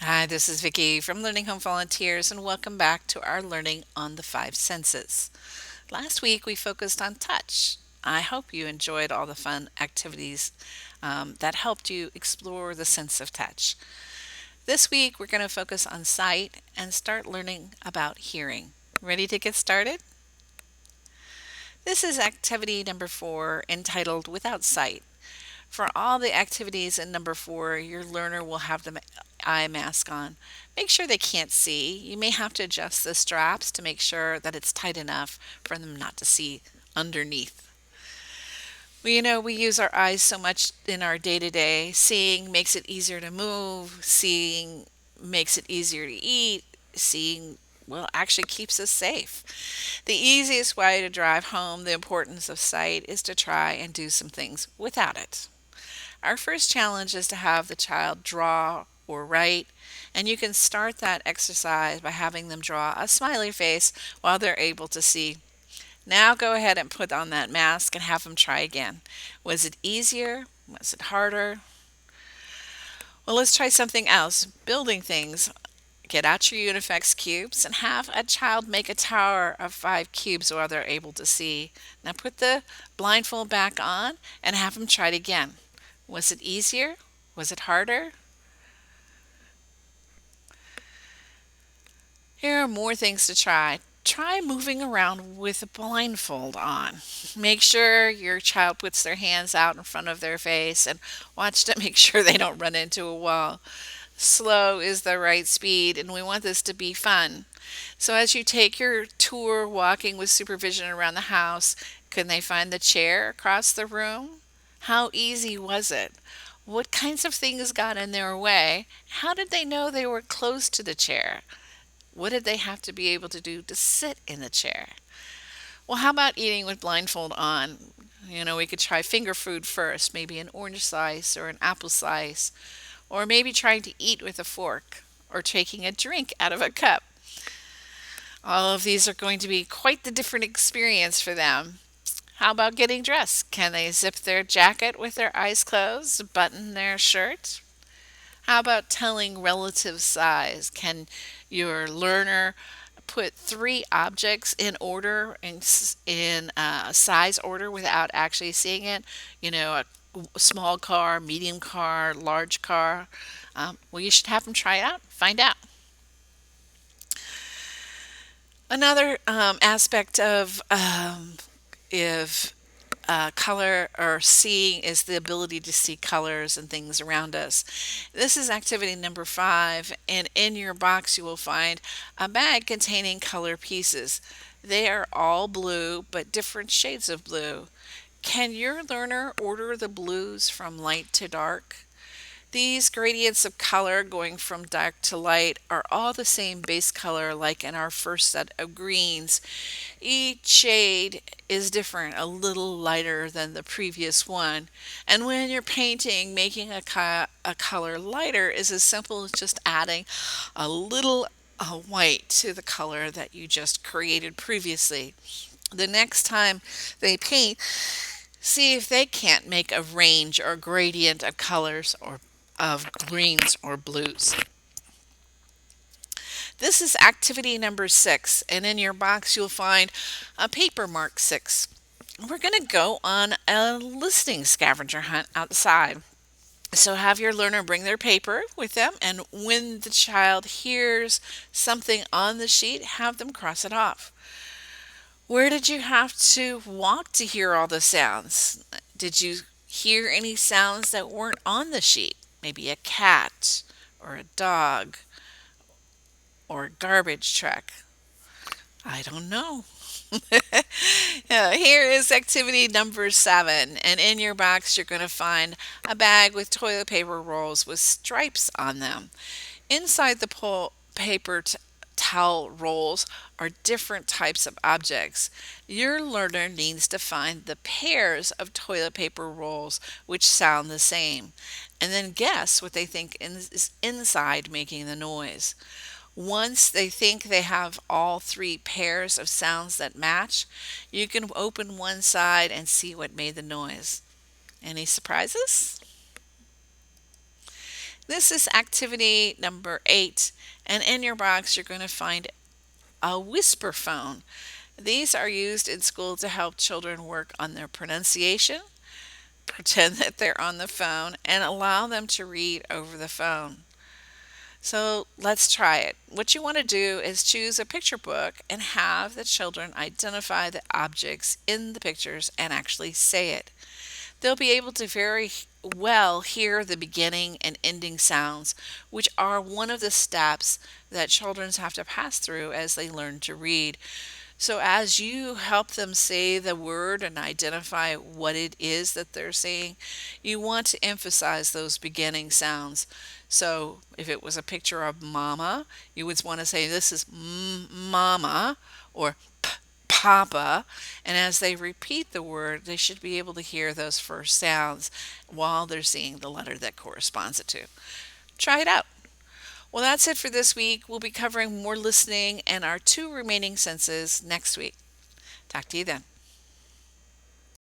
Hi, this is Vicki from Learning Home Volunteers, and welcome back to our learning on the five senses. Last week we focused on touch. I hope you enjoyed all the fun activities that helped you explore the sense of touch. This week we're going to focus on sight and start learning about hearing. Ready to get started? This is activity number 4 entitled Without Sight. For all the activities in number 4, your learner will have the eye mask on. Make sure they can't see. You may have to adjust the straps to make sure that it's tight enough for them not to see underneath. We use our eyes so much in our day to day. Seeing makes it easier to move, seeing makes it easier to eat, seeing well, actually keeps us safe. The easiest way to drive home the importance of sight is to try and do some things without it. Our first challenge is to have the child draw or write, and you can start that exercise by having them draw a smiley face while they're able to see. Now go ahead and put on that mask and have them try again. Was it easier? Was it harder? Well, let's try something else. Building things. Get out your Unifex cubes and have a child make a tower of 5 cubes while they're able to see. Now put the blindfold back on and have them try it again. Was it easier? Was it harder? Here are more things to try. Try moving around with a blindfold on. Make sure your child puts their hands out in front of their face and watch to make sure they don't run into a wall. Slow is the right speed, and we want this to be fun. So, as you take your tour walking with supervision around the house, can they find the chair across the room? How easy was it? What kinds of things got in their way? How did they know they were close to the chair? What did they have to be able to do to sit in the chair? Well, how about eating with blindfold on? We could try finger food first, maybe an orange slice or an apple slice, or maybe trying to eat with a fork or taking a drink out of a cup. All of these are going to be quite the different experience for them. How about getting dressed? Can they zip their jacket with their eyes closed, button their shirt? How about telling relative size? Can your learner put 3 objects in order in size order without actually seeing it? A small car, medium car, large car. Well, you should have them try it out, find out. Another aspect of if color or seeing is the ability to see colors and things around us. This is activity number 5, and in your box you will find a bag containing color pieces. They are all blue, but different shades of blue. Can your learner order the blues from light to dark? These gradients of color going from dark to light are all the same base color like in our first set of greens. Each shade is different, a little lighter than the previous one. And when you're painting, making a color lighter is as simple as just adding a little white to the color that you just created previously. The next time they paint, see if they can't make a range or gradient of colors or of greens or blues. This is activity number 6, and in your box you'll find a paper mark 6. We're going to go on a listening scavenger hunt outside. So have your learner bring their paper with them, and when the child hears something on the sheet, have them cross it off. Where did you have to walk to hear all the sounds? Did you hear any sounds that weren't on the sheet? Maybe a cat or a dog or a garbage truck. I don't know. Here is activity number 7, and in your box you're going to find a bag with toilet paper rolls with stripes on them. Inside the paper towel rolls are different types of objects. Your learner needs to find the pairs of toilet paper rolls which sound the same, and then guess what they think is inside making the noise. Once they think they have all 3 pairs of sounds that match, you can open one side and see what made the noise. Any surprises? This is activity number 8, and in your box you're going to find a whisper phone. These are used in school to help children work on their pronunciation, pretend that they're on the phone, and allow them to read over the phone. So let's try it. What you want to do is choose a picture book and have the children identify the objects in the pictures and actually say it. They'll be able to very well hear the beginning and ending sounds, which are one of the steps that children have to pass through as they learn to read. So, as you help them say the word and identify what it is that they're saying, you want to emphasize those beginning sounds. So, if it was a picture of mama, you would want to say, "This is mama," or papa. And as they repeat the word, they should be able to hear those first sounds while they're seeing the letter that corresponds it to. Try it out. Well, that's it for this week. We'll be covering more listening and our two remaining senses next week. Talk to you then.